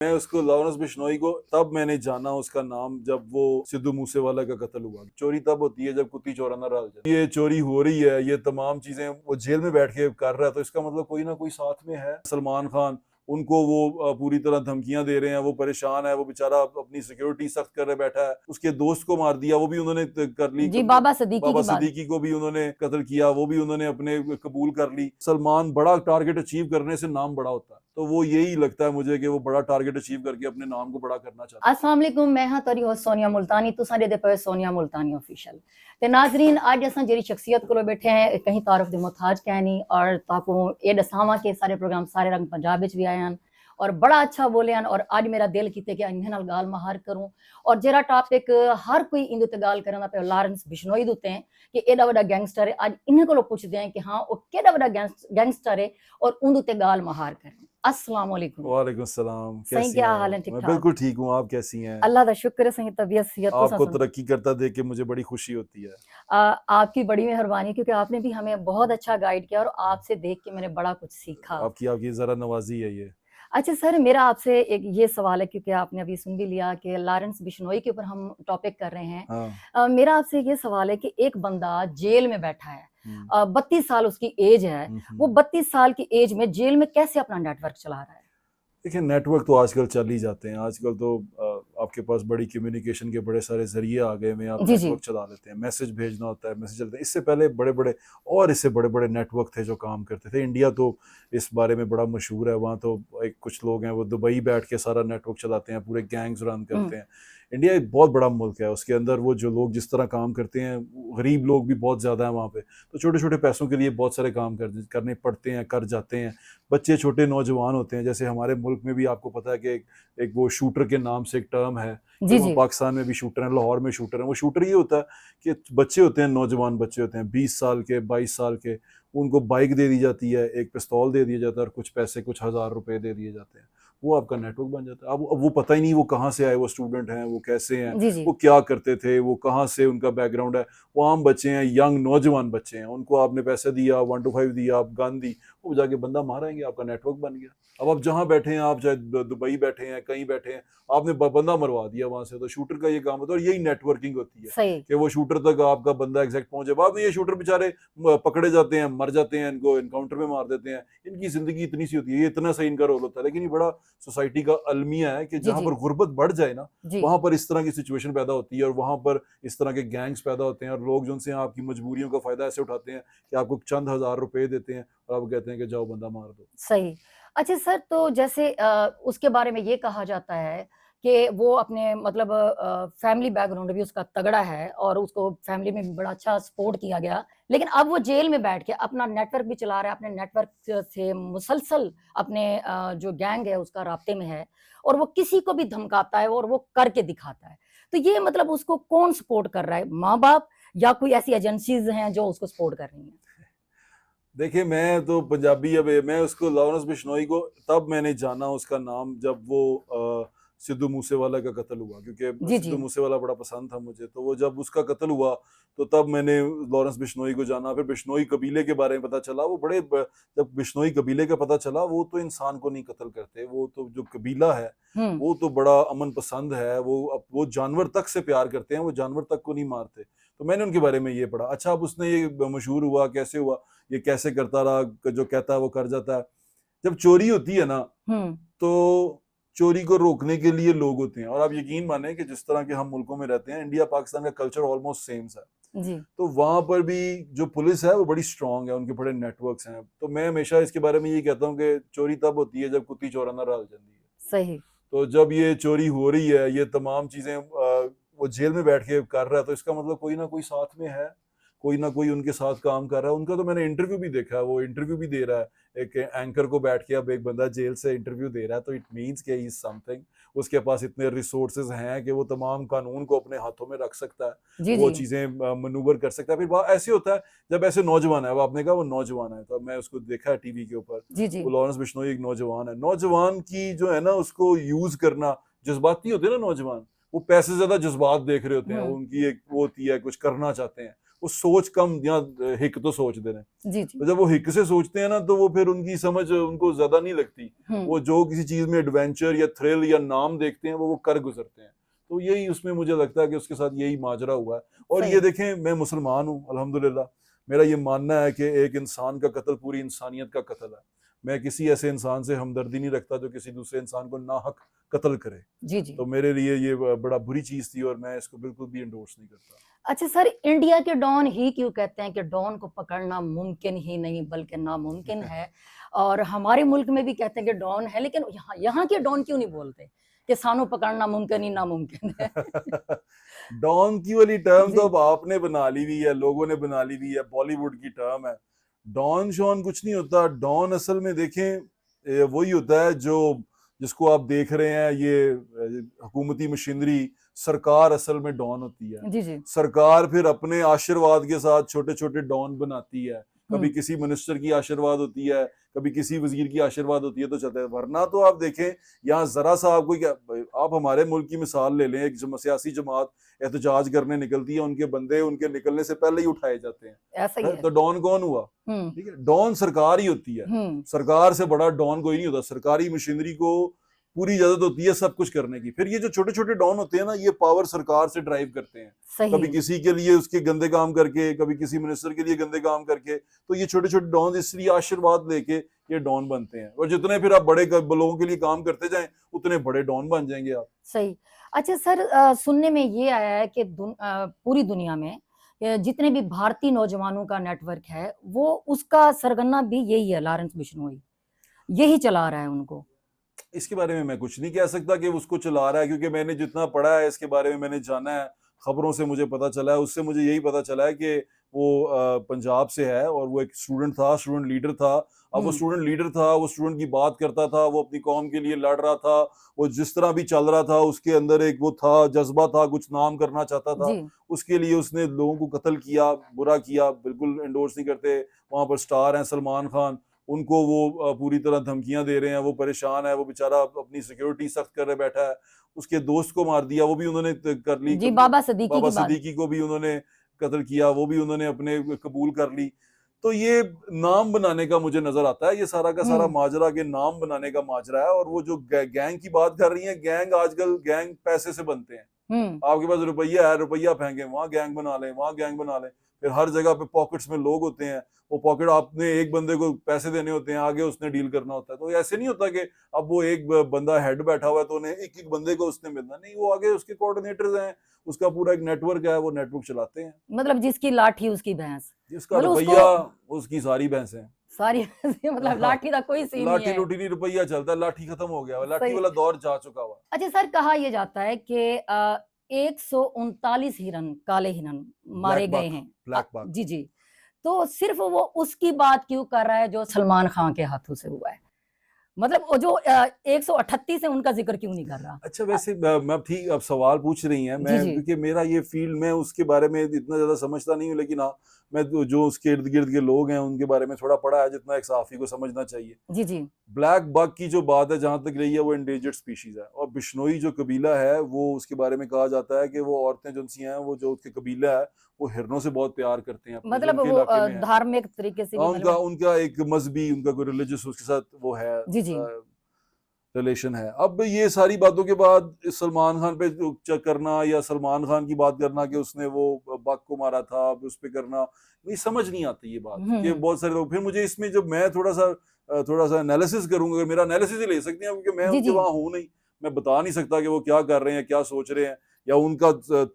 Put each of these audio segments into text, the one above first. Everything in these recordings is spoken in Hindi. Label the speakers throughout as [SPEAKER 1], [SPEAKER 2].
[SPEAKER 1] मैं उसको लॉरेंस बिश्नोई को तब मैंने जाना उसका नाम जब वो सिद्धू मूसेवाला का कत्ल हुआ। चोरी तब होती है जब कुत्ती चौराना डाल जाए। ये चोरी हो रही है, ये तमाम चीजें वो जेल में बैठ के कर रहा है, तो इसका मतलब कोई ना कोई साथ में है। सलमान खान उनको वो पूरी तरह धमकियां दे रहे हैं, वो परेशान है, वो बेचारा अपनी सिक्योरिटी सख्त कर रहे बैठा है। उसके दोस्त को मार दिया, वो भी उन्होंने कर ली।
[SPEAKER 2] जी, बाबा सदीकी
[SPEAKER 1] बाबा
[SPEAKER 2] की बात।
[SPEAKER 1] सिद्दीकी को भी उन्होंने कत्ल किया, वो भी उन्होंने अपने कबूल कर ली। सलमान बड़ा टारगेट अचीव करने से नाम बड़ा होता है, तो वो यही लगता है मुझे कि वो बड़ा टारगेट अचीव करके अपने नाम को बड़ा करना चाहता है।
[SPEAKER 2] अस्सलाम वालेकुम, मैं हाँ तेरी होस्ट सोनिया मुल्तानी, तुसां दे पे सोनिया मुल्तानी ऑफिशियल। ते नाजरीन, अज असां जेरी शख्सियत को बैठे हैं कहीं तारुफ दे मोहताज क्या नहीं, और ताको ये दसावा के सारे प्रोग्राम सारे रंग पंजाब विच भी आए हैं और बड़ा अच्छा बोले हैं। और अज मेरा दिल किते कि इन्हें नाल गाल मार करूं, और जेरा टॉपिक हर कोई इंदे ते गाल करना पे लॉरेंस बिश्नोई दे उत्ते कि एडा वड्डा गैंगस्टर है। अज इन्हें को पुछदे हैं कि हाँ वो केडा वड्डा गैंगस्टर है और उंदे ते गाल मार करें। अस्सलाम वालेकुम।
[SPEAKER 1] वालेकुम सलाम,
[SPEAKER 2] सही,
[SPEAKER 1] कैसी
[SPEAKER 2] क्या
[SPEAKER 1] हैं
[SPEAKER 2] हाल है?
[SPEAKER 1] आप?
[SPEAKER 2] ठीक
[SPEAKER 1] मैं
[SPEAKER 2] ठाक,
[SPEAKER 1] बिल्कुल ठीक हूँ, आप कैसी हैं?
[SPEAKER 2] अल्लाह का शुक्र है। सही तबीयत सेहत तो
[SPEAKER 1] आपको तरक्की करता देख के मुझे बड़ी खुशी होती है।
[SPEAKER 2] आपकी बड़ी मेहरबानी, क्योंकि आपने भी हमें बहुत अच्छा गाइड किया और आपसे देख के मैंने बड़ा कुछ सीखा।
[SPEAKER 1] आपकी आपकी जरा नवाजी है ये।
[SPEAKER 2] अच्छा सर, मेरा आपसे एक ये सवाल है, क्योंकि आपने अभी सुन भी लिया कि लॉरेंस बिश्नोई के ऊपर हम टॉपिक कर रहे हैं।
[SPEAKER 1] हाँ।
[SPEAKER 2] मेरा आपसे ये सवाल है कि एक बंदा जेल में बैठा है,
[SPEAKER 1] हम्म,
[SPEAKER 2] 32 साल उसकी एज है, वो
[SPEAKER 1] हम्म।
[SPEAKER 2] 32 साल की एज में जेल में कैसे अपना नेटवर्क चला रहा है?
[SPEAKER 1] देखिए, नेटवर्क तो आजकल चल ही जाते हैं। आजकल तो आपके पास बड़ी कम्युनिकेशन के बड़े सारे जरिए आ गए में, आप
[SPEAKER 2] जी जी।
[SPEAKER 1] नेटवर्क चला लेते हैं। मैसेज भेजना होता है, मैसेज चलते हैं। इससे पहले बड़े बड़े और इससे बड़े बड़े नेटवर्क थे जो काम करते थे। इंडिया तो इस बारे में बड़ा मशहूर है। वहाँ तो एक कुछ लोग हैं वो दुबई बैठ के सारा नेटवर्क चलाते हैं, पूरे गैंग्स रन करते हैं। इंडिया एक बहुत बड़ा मुल्क है, उसके अंदर वो जो लोग जिस तरह काम करते हैं, गरीब लोग भी बहुत ज़्यादा हैं वहाँ पे, तो छोटे छोटे पैसों के लिए बहुत सारे काम करने पड़ते हैं, कर जाते हैं। बच्चे छोटे नौजवान होते हैं, जैसे हमारे मुल्क में भी आपको पता है कि एक वो शूटर के नाम से एक टर्म है कि
[SPEAKER 2] जी
[SPEAKER 1] वहाँ
[SPEAKER 2] जी।
[SPEAKER 1] पाकिस्तान में भी शूटर हैं, लाहौर में शूटर हैं। वो शूटर ये होता है कि बच्चे होते हैं, नौजवान बच्चे होते हैं, 20 साल के, 22 साल के, उनको बाइक दे दी जाती है, एक पिस्तौल दे दिया जाता है और कुछ पैसे, कुछ हज़ार रुपए दे दिए जाते हैं। वो आपका नेटवर्क बन जाता है। अब वो पता ही नहीं वो कहाँ से आए, वो स्टूडेंट हैं, वो कैसे हैं,
[SPEAKER 2] जी जी।
[SPEAKER 1] वो क्या करते थे, वो कहाँ से उनका बैकग्राउंड है। वो आम बच्चे हैं, यंग नौजवान बच्चे हैं, उनको आपने पैसे दिया, 1 to 5 दिया, आप गन दी, वो जाके बंदा मारेंगे, आपका नेटवर्क बन गया। अब आप जहाँ बैठे हैं, आप चाहे दुबई बैठे हैं, कहीं बैठे हैं, आपने बंदा मरवा दिया वहां से। तो शूटर का ये काम होता है, और यही नेटवर्किंग होती है
[SPEAKER 2] सही।
[SPEAKER 1] कि वो शूटर तक आपका बंदा एग्जैक्ट पहुंचे। बाद में ये शूटर बेचारे पकड़े जाते हैं, मर जाते हैं, इनको इनकाउंटर में मार देते हैं। इनकी जिंदगी इतनी सी होती है, ये इतना सही इनका रोल होता है। लेकिन ये बड़ा सोसाइटी का अलमिया है कि
[SPEAKER 2] जी
[SPEAKER 1] जहां
[SPEAKER 2] जी।
[SPEAKER 1] पर गुर्बत बढ़ जाए ना,
[SPEAKER 2] जी।
[SPEAKER 1] वहां पर इस तरह की सिचुएशन पैदा होती है, और वहां पर इस तरह के गैंग्स पैदा होते हैं, और लोग जो उनसे आपकी मजबूरियों का फायदा ऐसे उठाते हैं कि आपको चंद हजार रुपए देते हैं और आप कहते हैं कि जाओ बंदा मार दो।
[SPEAKER 2] सही। अच्छा सर, तो जैसे उसके बारे में ये कहा जाता है कि वो अपने मतलब फैमिली बैकग्राउंड भी उसका तगड़ा है और उसको फैमिली में भी बड़ा अच्छा सपोर्ट किया गया। लेकिन अब वो जेल में बैठ के अपना नेटवर्क भी चला रहा है, अपने नेटवर्क से मुसलसल अपने जो गैंग है उसका राब्ते में है, और वो किसी को भी धमकाता है और वो करके दिखाता है। तो ये मतलब उसको कौन सपोर्ट कर रहा है? माँ-बाप या कोई ऐसी एजेंसीज़ हैं जो उसको सपोर्ट कर रही हैं?
[SPEAKER 1] देखिए, मैं तो पंजाबी, अब मैं उसको लॉरेंस बिश्नोई को तब मैंने जाना उसका नाम जब वो सिद्धू मूसेवाला का कत्ल हुआ, क्योंकि
[SPEAKER 2] जी,
[SPEAKER 1] सिद्धू
[SPEAKER 2] जी।
[SPEAKER 1] मूसेवाला बड़ा पसंद था मुझे। तो वो जब उसका कत्ल हुआ तो तब मैंने लॉरेंस बिश्नोई को जाना। फिर बिश्नोई कबीले के बारे में पता चला। जब बिश्नोई कबीले का पता चला, वो तो इंसान को नहीं कत्ल करते, वो तो जो कबीला है
[SPEAKER 2] हुँ।
[SPEAKER 1] वो तो बड़ा अमन पसंद है। वो जानवर तक से प्यार करते हैं, वो जानवर तक को नहीं मारते। तो मैंने उनके बारे में ये पढ़ा। अच्छा, अब उसने ये मशहूर हुआ कैसे हुआ, ये कैसे करता रहा, जो कहता है वो कर जाता है। जब चोरी होती है ना,
[SPEAKER 2] हुँ।
[SPEAKER 1] तो चोरी को रोकने के लिए लोग होते हैं। और आप यकीन माने कि जिस तरह के हम मुल्कों में रहते हैं, इंडिया पाकिस्तान का कल्चर ऑलमोस्ट सेम है।
[SPEAKER 2] जी।
[SPEAKER 1] तो वहां पर भी जो पुलिस है वो बड़ी स्ट्रांग है, उनके बड़े नेटवर्क्स हैं। तो मैं हमेशा इसके बारे में ये कहता हूँ कि चोरी तब होती है जब कुत्ती चौराना डाल जाती है।
[SPEAKER 2] सही।
[SPEAKER 1] तो जब ये चोरी हो रही है, ये तमाम चीजें वो जेल में बैठ के कर रहा है, तो इसका मतलब कोई ना कोई साथ में है, कोई ना कोई उनके साथ काम कर रहा है। उनका तो मैंने इंटरव्यू भी देखा है, वो इंटरव्यू भी दे रहा है एक एंकर को बैठ के। अब एक बंदा जेल से इंटरव्यू दे रहा है, तो इट मींस कि ही इज समथिंग। उसके पास इतने रिसोर्सेज हैं कि वो तमाम कानून को अपने हाथों में रख सकता है,
[SPEAKER 2] जी,
[SPEAKER 1] वो
[SPEAKER 2] जी।
[SPEAKER 1] चीजें मनूवर कर सकता है। फिर ऐसे होता है जब ऐसे नौजवान है, अब आपने कहा वो नौजवान है, तो मैं उसको देखा है टीवी के ऊपर।
[SPEAKER 2] जी, जी।
[SPEAKER 1] वो लॉरेंस बिश्नोई एक नौजवान है। नौजवान की जो है ना, उसको यूज करना, जज्बाती होते हैं ना नौजवान, वो पैसे से ज्यादा जज्बात देख रहे होते हैं।
[SPEAKER 2] हुँ।
[SPEAKER 1] उनकी एक वो होती है, कुछ करना चाहते हैं, वो सोच कम या हिक तो सोचते हैं।
[SPEAKER 2] जी जी।
[SPEAKER 1] तो जब वो हिक से सोचते हैं ना तो वो फिर उनकी समझ उनको ज्यादा नहीं लगती। वो जो किसी चीज में एडवेंचर या थ्रिल या नाम देखते हैं वो कर गुजरते हैं। तो यही उसमें मुझे लगता है कि उसके साथ यही माजरा हुआ है। और
[SPEAKER 2] सही।
[SPEAKER 1] ये देखें, मैं मुसलमान हूँ अल्हम्दुलिल्लाह, मेरा ये मानना है कि एक इंसान का कत्ल पूरी इंसानियत का कत्ल है। मैं किसी ऐसे इंसान से हमदर्दी नहीं रखता जो किसी दूसरे इंसान को नाहक कत्ल करे।
[SPEAKER 2] जी जी।
[SPEAKER 1] तो मेरे लिए ये बड़ा बुरी चीज थी और मैं इसको बिल्कुल भी एंडोर्स नहीं करता।
[SPEAKER 2] अच्छा सर, इंडिया के डॉन ही क्यों कहते हैं कि डॉन को पकड़ना मुमकिन ही नहीं बल्कि नामुमकिन है, और हमारे मुल्क में भी कहते हैं कि डॉन है, लेकिन यहाँ के डॉन क्यों नहीं बोलते कि सानू पकड़ना मुमकिन ही नामुमकिन है?
[SPEAKER 1] डॉन की वाली टर्म तो
[SPEAKER 2] जी
[SPEAKER 1] अब आपने बना ली हुई है, लोगों ने बना ली हुई है, बॉलीवुड की टर्म है। डॉन शॉन कुछ नहीं होता। डॉन असल में देखें वही होता है जो जिसको आप देख रहे हैं, ये हुकूमती मशीनरी, सरकार असल में डॉन होती है।
[SPEAKER 2] जी जी।
[SPEAKER 1] सरकार फिर अपने आशीर्वाद के साथ छोटे छोटे डॉन बनाती है। कभी
[SPEAKER 2] हम्म।
[SPEAKER 1] किसी मिनिस्टर की आशीर्वाद होती है, कभी किसी वजीर की आशीर्वाद होती है, तो चलता है। वरना तो आप देखें यहाँ जरा सा आपको क्या, आप हमारे मुल्क की मिसाल ले लें, एक सियासी जमात एहतजाज करने निकलती है, उनके बंदे उनके निकलने से पहले ही उठाए जाते हैं।
[SPEAKER 2] ऐसा ही है।
[SPEAKER 1] तो डॉन कौन हुआ? ठीक है, डॉन सरकार ही होती है। सरकार से बड़ा डॉन कोई नहीं होता। सरकारी मशीनरी को पूरी इजाजत होती है सब कुछ करने की। फिर ये जो छोटे छोटे डॉन होते हैं ना, ये पावर सरकार से ड्राइव करते हैं।
[SPEAKER 2] सही।
[SPEAKER 1] कभी किसी के लिए उसके गंदे काम करके, कभी किसी मिनिस्टर के लिए गंदे काम करके। तो ये छोटे छोटे डॉन इसलिए आशीर्वाद लेके ये डॉन बनते हैं। और जितने फिर आप बड़े लोगों के लिए काम करते जाएं, उतने बड़े डॉन बन जाएंगे आप।
[SPEAKER 2] सही। अच्छा सर, सुनने में ये आया है कि पूरी दुनिया में जितने भी भारतीय नौजवानों का नेटवर्क है, वो उसका सरगना भी यही है, लॉरेंस बिश्नोई यही चला रहा है उनको।
[SPEAKER 1] इसके बारे में मैं कुछ नहीं कह सकता कि उसको चला रहा है, क्योंकि मैंने जितना पढ़ा है इसके बारे में, मैंने जाना है, खबरों से मुझे पता चला है, उससे मुझे यही पता चला है कि वो पंजाब से है और वो एक स्टूडेंट था, स्टूडेंट लीडर था। अब वो स्टूडेंट लीडर था, वो स्टूडेंट की बात करता था, वो अपनी कौम के लिए लड़ रहा था, वो जिस तरह भी चल रहा था, उसके अंदर एक वो था, जज्बा था, कुछ नाम करना चाहता था। उसके लिए उसने लोगों को कत्ल किया, बुरा किया, बिल्कुल एंडोर्स नहीं करते। वहां पर स्टार हैं सलमान खान, उनको वो पूरी तरह धमकियां दे रहे हैं, वो परेशान है, वो बेचारा अपनी सिक्योरिटी सख्त कर रहे बैठा है। उसके दोस्त को मार दिया, वो भी उन्होंने कर ली
[SPEAKER 2] जी, बाबा सिद्दीकी
[SPEAKER 1] को भी उन्होंने कत्ल किया, वो भी उन्होंने अपने कबूल कर ली। तो ये नाम बनाने का मुझे नजर आता है, ये सारा का सारा माजरा के नाम बनाने का माजरा है। और वो जो गैंग की बात कर रही है, गैंग आजकल गैंग पैसे से बनते हैं। आपके पास रुपया है, रुपया फेंके, वहां गैंग बना लें, वहां गैंग बना लें। फिर हर जगह पे पॉकेट्स में लोग होते हैं, वो पॉकेट आपने एक बंदे को पैसे देने होते हैं, आगे उसने डील करना होता है। तो ऐसे नहीं होता कि अब वो एक बंदा हेड बैठा हुआ है तो उन्हें एक एक बंदे को उसने मिलना नहीं, वो आगे उसके कोऑर्डिनेटर्स हैं, उसका पूरा एक नेटवर्क है, वो नेटवर्क चलाते हैं।
[SPEAKER 2] मतलब जिसकी लाठी उसकी भैंस,
[SPEAKER 1] जिसका रुपया उसकी सारी भैंसें
[SPEAKER 2] सारी मतलब लाठी का कोई सीन नहीं है।
[SPEAKER 1] लाठी लूटी नहीं, रुपया चलता है। लाठी खत्म हो गया, लाठी वाला दौर जा चुका हुआ।
[SPEAKER 2] अच्छा सर, कहा यह जाता है कि 139 हिरन, काले हिरन मारे गए हैं।
[SPEAKER 1] Blackbuck.
[SPEAKER 2] जी जी। तो सिर्फ वो उसकी बात क्यों कर रहा है जो सलमान खान के हाथों से हुआ है? मतलब वो जो 138 है उनका जिक्र क्यों नहीं कर रहा?
[SPEAKER 1] अच्छा, वैसे मैं ठीक, अब सवाल पूछ रही हैं, मैं क्योंकि मेरा ये फील्ड में उसके बारे में इतना ज्यादा समझता नहीं हूँ, लेकिन हाँ, मैं जो उसके इर्द गिर्द के लोग हैं उनके बारे में थोड़ा पढ़ा है, जितना एक सहाफी को समझना चाहिए।
[SPEAKER 2] जी जी।
[SPEAKER 1] ब्लैक बग की जो बात है, जहां तक रही है, वो एंडेंजर्ड स्पीशीज है। और बिश्नोई जो कबीला है, वो उसके बारे में कहा जाता है कि वो औरतें जो सी हैं, वो जो उसके कबीला है, वो हिरनों से बहुत प्यार करते हैं।
[SPEAKER 2] मतलब वो धार्मिक तरीके से
[SPEAKER 1] उनका एक मजहबी, उनका कोई रिलीजियस उसके साथ वो है,
[SPEAKER 2] जी जी,
[SPEAKER 1] रिलेशन है। अब ये सारी बातों के बाद सलमान खान पे चेक करना या सलमान खान की बात करना कि उसने वो बग को मारा था, अब उस पे करना, ये समझ नहीं आती ये बात। ये बहुत सारे लोग, फिर मुझे इसमें जब मैं थोड़ा सा एनालिसिस करूंगा, मेरा एनालिसिस ही ले सकते हैं, क्योंकि मैं उनके वहां हूं नहीं, मैं बता नहीं सकता कि वो क्या कर रहे हैं, क्या सोच रहे हैं, या उनका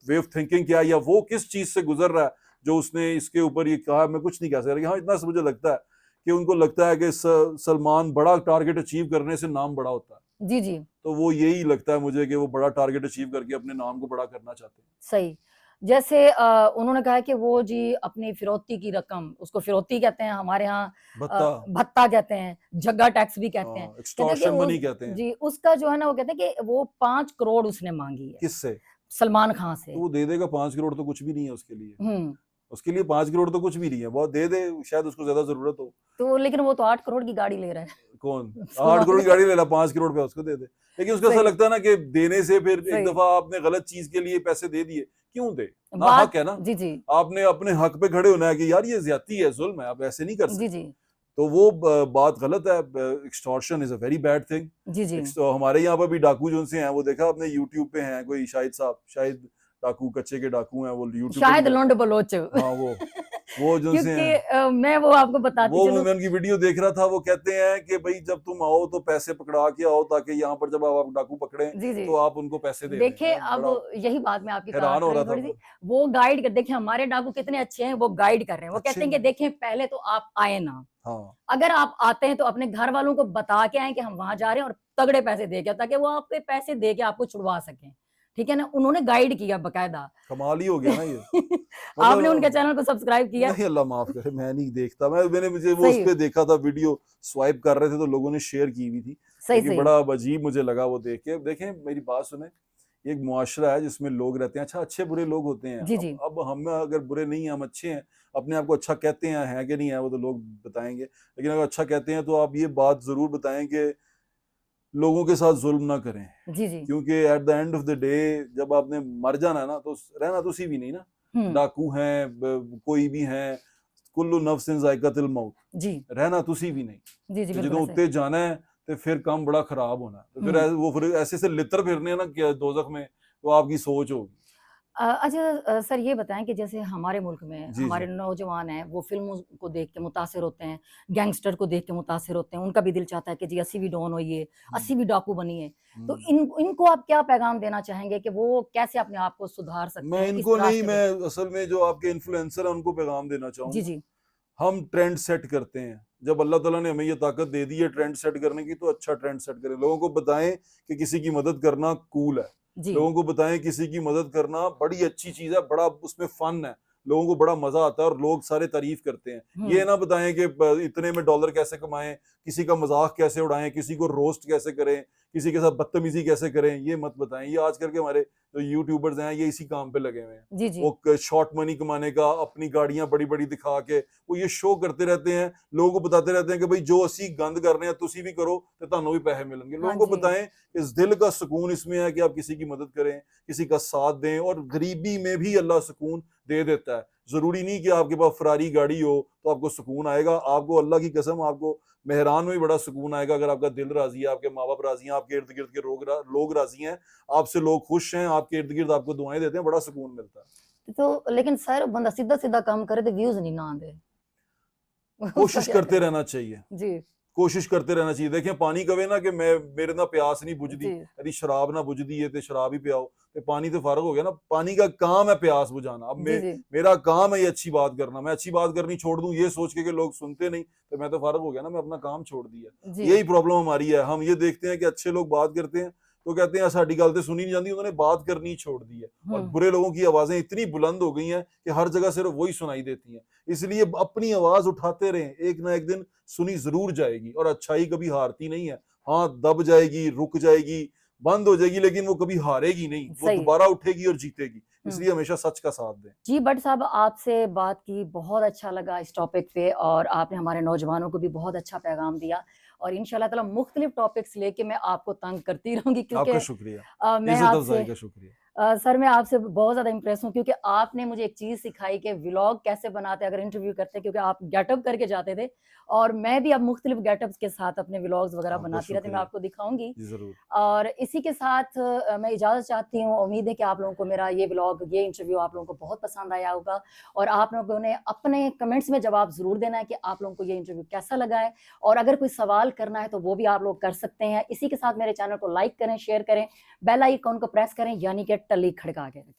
[SPEAKER 1] वे ऑफ थिंकिंग क्या है, या वो किस चीज से गुजर रहा है जो उसने इसके ऊपर ये कहा। मैं कुछ नहीं कह सकता। हाँ, इतना मुझे लगता है कि उनको लगता है कि सलमान बड़ा टारगेट अचीव करने से नाम बड़ा होता है।
[SPEAKER 2] जी जी।
[SPEAKER 1] तो वो यही लगता है मुझे कि वो बड़ा टारगेट अचीव करके अपने नाम को बड़ा करना चाहते हैं।
[SPEAKER 2] सही। जैसे उन्होंने कहा कि वो जी अपनी फिरौती की रकम, उसको फिरौती कहते हैं, हमारे यहाँ भत्ता कहते हैं, जग्गा टैक्स भी कहते हैं,
[SPEAKER 1] एक्सटॉर्शन मनी कहते हैं
[SPEAKER 2] जी। उसका जो है ना, वो कहते हैं कि वो 5 करोड़ उसने मांगी है।
[SPEAKER 1] किससे?
[SPEAKER 2] सलमान खान से।
[SPEAKER 1] तो वो दे देगा। 5 करोड़ तो कुछ भी नहीं है उसके लिए। उसके लिए 5 करोड़ तो कुछ भी नहीं है। बहुत दे दे, शायद उसको ज्यादा जरूरत हो
[SPEAKER 2] तो, लेकिन वो तो 8 करोड़ की गाड़ी ले रहा है।
[SPEAKER 1] कौन 8 करोड़ की गाड़ी ले ला, 5 करोड़ पे उसको दे दे। लेकिन उसको ऐसा लगता है ना कि देने से, फिर एक दफा आपने गलत चीज के लिए पैसे दे दिए, क्यों दे, ना
[SPEAKER 2] बात
[SPEAKER 1] हक है ना,
[SPEAKER 2] जी जी
[SPEAKER 1] आपने अपने हक पे खड़े होना है कि यार ये ज्यादती है, जुल्म है, आप ऐसे नहीं कर
[SPEAKER 2] जी
[SPEAKER 1] सकते।
[SPEAKER 2] जी
[SPEAKER 1] तो वो बात गलत है। Extortion is a very bad thing.
[SPEAKER 2] जी जी
[SPEAKER 1] हमारे यहाँ पर भी डाकू जो से हैं, वो देखा आपने यूट्यूब पे हैं, कोई शाहिद साहब, शाहिद डाकू, कच्चे के डाकू हैं, वो यूट्यूब पे भी
[SPEAKER 2] शायद लोंड बलोच
[SPEAKER 1] हाँ वो जो से
[SPEAKER 2] क्योंकि
[SPEAKER 1] हैं,
[SPEAKER 2] मैं वो आपको बताती
[SPEAKER 1] वो
[SPEAKER 2] चलूं।
[SPEAKER 1] मैं उनकी वीडियो देख रहा था। वो कहते हैं कि भाई जब तुम आओ तो पैसे पकड़ा के आओ, ताकि यहाँ पर जब आप डाकू पकड़े
[SPEAKER 2] जी जी
[SPEAKER 1] तो आप उनको पैसे दे दें।
[SPEAKER 2] देखिए,
[SPEAKER 1] मैं
[SPEAKER 2] अब
[SPEAKER 1] बड़ा
[SPEAKER 2] यही बात मैं आपकी
[SPEAKER 1] हैरान
[SPEAKER 2] काट
[SPEAKER 1] हो
[SPEAKER 2] रही
[SPEAKER 1] रहा
[SPEAKER 2] हूँ
[SPEAKER 1] था
[SPEAKER 2] थोड़ी सी।
[SPEAKER 1] मैं।
[SPEAKER 2] वो गाइड कर, देखिए हमारे डाकू कितने अच्छे हैं, वो गाइड कर रहे हैं, वो
[SPEAKER 1] अच्छे
[SPEAKER 2] कहते हैं कि
[SPEAKER 1] हैं।
[SPEAKER 2] देखें पहले तो आप आए ना,
[SPEAKER 1] हाँ
[SPEAKER 2] अगर आप आते हैं तो अपने घर वालों को बता के आए कि हम वहां जा रहे हैं, और तगड़े पैसे दे के, ताकि वो आपके पैसे दे के आपको छुड़वा सकें। ठीक है ना, उन्होंने गाइड किया बकायदा।
[SPEAKER 1] कमाल ही हो गया ना ये।
[SPEAKER 2] आपने उनके
[SPEAKER 1] मतलब
[SPEAKER 2] चैनल को सब्सक्राइब किया?
[SPEAKER 1] नहीं, अल्लाह माफ करे, मैं नहीं देखता। मैंने मुझे वो उस
[SPEAKER 2] सही
[SPEAKER 1] पे देखा था वीडियो, स्वाइप कर रहे थे तो लोगों ने शेयर की हुई थी,
[SPEAKER 2] सही
[SPEAKER 1] लेकिन
[SPEAKER 2] सही
[SPEAKER 1] बड़ा अजीब मुझे लगा वो देख के। देखें मेरी बात सुने, एक मुआशरा है जिसमें लोग रहते हैं, अच्छा अच्छे बुरे लोग होते हैं।
[SPEAKER 2] जी जी
[SPEAKER 1] अब हम अगर बुरे नहीं हैं, हम अच्छे हैं, अपने आप को अच्छा कहते हैं, है कि नहीं है वो तो लोग बताएंगे, लेकिन अगर अच्छा कहते हैं तो आप ये बात जरूर बताएं कि लोगों के साथ जुल्म ना करें।
[SPEAKER 2] जी जी
[SPEAKER 1] क्योंकि at the end of the day जब आपने मर जाना है ना, तो रहना तो उसी भी नहीं ना।
[SPEAKER 2] हम्म
[SPEAKER 1] डाकू हैं, कोई भी हैं, कुल्लु नफ्सिन जायकातुल मौत,
[SPEAKER 2] जी
[SPEAKER 1] रहना तुसी भी नहीं।
[SPEAKER 2] जी जी
[SPEAKER 1] तो
[SPEAKER 2] बिल्कुल
[SPEAKER 1] ਜਦੋਂ
[SPEAKER 2] ऐसे।
[SPEAKER 1] उत्ते जाना है तो फिर काम बड़ा खराब होना है। तो फिर
[SPEAKER 2] हम्म
[SPEAKER 1] वो फिर ऐसे से लितर फिरने हैं ना कि दोजख में, तो आपकी सोच होगी।
[SPEAKER 2] अच्छा, सर ये बताएं कि जैसे हमारे मुल्क में
[SPEAKER 1] जी
[SPEAKER 2] हमारे
[SPEAKER 1] जी।
[SPEAKER 2] नौजवान हैं, वो फिल्मों को देख के मुतासिर होते हैं, गैंगस्टर को देख के मुतासिर होते हैं, उनका भी दिल चाहता है कि जी असी भी डॉन होइए, असी
[SPEAKER 1] हम्म,
[SPEAKER 2] भी डाकू बनिए। तो
[SPEAKER 1] हम्म।
[SPEAKER 2] इनको आप क्या पैगाम देना चाहेंगे कि वो कैसे अपने आप को सुधार सकते
[SPEAKER 1] मैं
[SPEAKER 2] हैं, इस
[SPEAKER 1] इनको नहीं,
[SPEAKER 2] रास्ते पे?
[SPEAKER 1] मैं असल में जो आपके इन्फ्लुएंसर हैं उनको पैगाम देना
[SPEAKER 2] जी
[SPEAKER 1] चाहूंगा।
[SPEAKER 2] जी
[SPEAKER 1] हम ट्रेंड सेट करते हैं। जब अल्लाह ताला ने हमें ये ताकत दे दी है ट्रेंड सेट करने की, तो अच्छा ट्रेंड सेट करें। लोगों को बताएं कि किसी की मदद करना कूल है।
[SPEAKER 2] जी
[SPEAKER 1] लोगों को बताएं किसी की मदद करना बड़ी अच्छी चीज है, बड़ा उसमें फन है, लोगों को बड़ा मजा आता है और लोग सारे तारीफ करते हैं। ये
[SPEAKER 2] हम्म
[SPEAKER 1] ना बताएं कि इतने में डॉलर कैसे कमाएं, किसी का मजाक कैसे उड़ाएं, किसी को रोस्ट कैसे करें, किसी के साथ बदतमीजी कैसे करें, ये मत बताएं। ये आज करके हमारे जो यूट्यूबर्स हैं ये इसी काम पे लगे हुए हैं।
[SPEAKER 2] जी जी
[SPEAKER 1] वो शॉर्ट मनी कमाने का, अपनी गाड़ियां बड़ी बड़ी दिखा के वो ये शो करते रहते हैं, लोगों को बताते रहते हैं कि भाई जो असी गंद कर रहे हैं तुसी भी करो तो ਤੁਹਾਨੂੰ भी पैसे मिलेंगे।
[SPEAKER 2] हाँ
[SPEAKER 1] लोगों को
[SPEAKER 2] जी
[SPEAKER 1] बताएं इस दिल का सुकून इसमें है कि आप किसी की मदद करें, किसी का साथ दें, और गरीबी में भी अल्लाह सुकून दे देता है। जरूरी नहीं कि आपके पास फरारी गाड़ी हो तो आपको सुकून आएगा। आपको अल्लाह की कसम, आपको मेहरान में भी बड़ा सुकून आएगा अगर आपका दिल राजी है, आपके माँ बाप राजी हैं, आपके इर्द गिर्द के लोग राजी हैं, आपसे लोग खुश हैं, आपके इर्द गिर्द आपको दुआएं देते हैं, बड़ा सुकून मिलता है।
[SPEAKER 2] तो लेकिन सर बंदा सीधा सीधा काम करे तो व्यूज नहीं ना आते। उसका
[SPEAKER 1] कोशिश
[SPEAKER 2] क्या
[SPEAKER 1] करते
[SPEAKER 2] करें?
[SPEAKER 1] रहना चाहिए,
[SPEAKER 2] जी
[SPEAKER 1] कोशिश करते रहना चाहिए। देखें पानी कवे ना कि मैं मेरे ना प्यास नहीं बुझदी,
[SPEAKER 2] जी
[SPEAKER 1] यदि शराब ना बुझदी है तो शराब ही पियाओ, तो पानी तो फारग हो गया ना। पानी का काम है प्यास बुझाना। अब
[SPEAKER 2] जी जी
[SPEAKER 1] मेरा काम है ये अच्छी बात करना, मैं अच्छी बात करनी छोड़ दूं ये सोच के कि लोग सुनते नहीं, तो मैं तो फारग हो गया ना, मैं अपना काम छोड़ दिया।
[SPEAKER 2] जी
[SPEAKER 1] यही प्रॉब्लम हमारी है। हम ये देखते हैं कि अच्छे लोग बात करते हैं तो कहते हैं साडी गल तो सुनी नहीं जाती, उन्होंने बात करनी ही छोड़ दी है। और
[SPEAKER 2] हम्म
[SPEAKER 1] बुरे लोगों की आवाजें इतनी बुलंद हो गई हैं कि हर जगह सिर्फ वही सुनाई देती हैं। इसलिए अपनी आवाज उठाते रहें, एक ना एक दिन सुनी जरूर जाएगी। और अच्छाई कभी हारती नहीं है। हाँ दब जाएगी, रुक जाएगी, बंद हो जाएगी, लेकिन वो कभी हारेगी नहीं, वो
[SPEAKER 2] सही
[SPEAKER 1] दोबारा उठेगी और जीतेगी।
[SPEAKER 2] हम्म
[SPEAKER 1] इसलिए हमेशा सच का साथ दें।
[SPEAKER 2] जी भट्ट साहब, आपसे बात की बहुत अच्छा लगा इस टॉपिक पे, और आपने हमारे नौजवानों को भी बहुत अच्छा पैगाम दिया। और इंशाल्लाह ताला मुख्तलिफ टॉपिक्स लेके मैं आपको तंग करती रहूंगी, क्योंकि
[SPEAKER 1] आपका शुक्रिया,
[SPEAKER 2] मैं
[SPEAKER 1] इज्जत
[SPEAKER 2] आपसे
[SPEAKER 1] अफजाई का शुक्रिया।
[SPEAKER 2] सर मैं आपसे बहुत ज़्यादा इम्प्रेस हूँ, क्योंकि आपने मुझे एक चीज़ सिखाई कि व्लॉग कैसे बनाते हैं अगर इंटरव्यू करते हैं, क्योंकि आप गेटअप करके जाते थे, और मैं भी अब मुख्तलिफ गेटअप्स के साथ अपने व्लॉग्स वगैरह
[SPEAKER 1] आपका
[SPEAKER 2] बनाती रहती हूँ, मैं
[SPEAKER 1] शुक्रिया
[SPEAKER 2] आपको दिखाऊंगी।
[SPEAKER 1] जी, जरूर।
[SPEAKER 2] और इसी के साथ मैं इजाज़त चाहती हूँ। उम्मीद है कि आप लोगों को मेरा ये व्लॉग, ये इंटरव्यू आप लोगों को बहुत पसंद आया होगा, और आप लोगों ने अपने कमेंट्स में जवाब ज़रूर देना है कि आप लोगों को ये इंटरव्यू कैसा लगा है, और अगर कोई सवाल करना है तो वो भी आप लोग कर सकते हैं। इसी के साथ मेरे चैनल को लाइक करें, शेयर करें, बेल आइकन को प्रेस करें, यानी कि टल्ली खड़का के रखें।